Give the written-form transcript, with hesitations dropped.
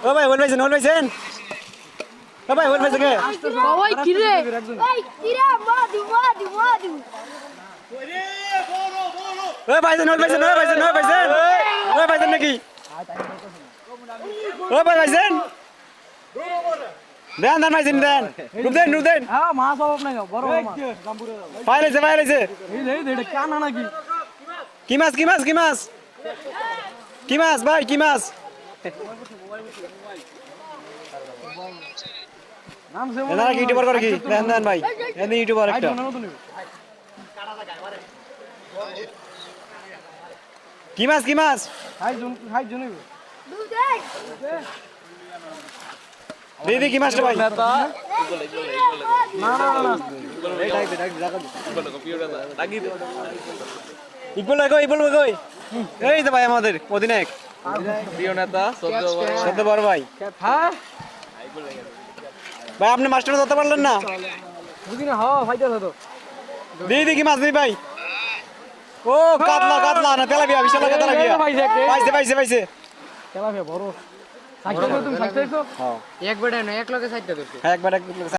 ও ভাই হল পাইছেন ও ভাই হল পাইছেন কে ওই কি রে ওই কি রে মাদু ও ভাইছেন হল পাইছেন নাকি ও ভাই পাইছেন দেন রূপ দেন হ্যাঁ মাছ অভাব নাই বড় বড় মাছ পাইলেছে এই এটা কানা নাকি কি মাছ ভাই কি মাছ নাম সে এনারা কি ইউটিউবার করে কি দেন ভাই এনে ইউটিউবার একটা কি মাছ হাই জন দিদি কি মাছটা ভাই না ইকবল কই এই তো ভাই আমাদের অধিনায়ক প্রিয় নেতা সদ্য বড় ভাই হ্যাঁ ভাই আপনি মাস্টার ধরতে পারলেন না বুঝি না হ্যাঁ ফাইটার হতো দিদি কি মাছ দিই ভাই ও কাতলা না তেলাপিয়া বিশাল তেলাপিয়া পাইছে তেলাপিয়া বড় সাইকেল তুমি সাইকেল এক বেটা না এক লগে সাইডটা ধরছে একবার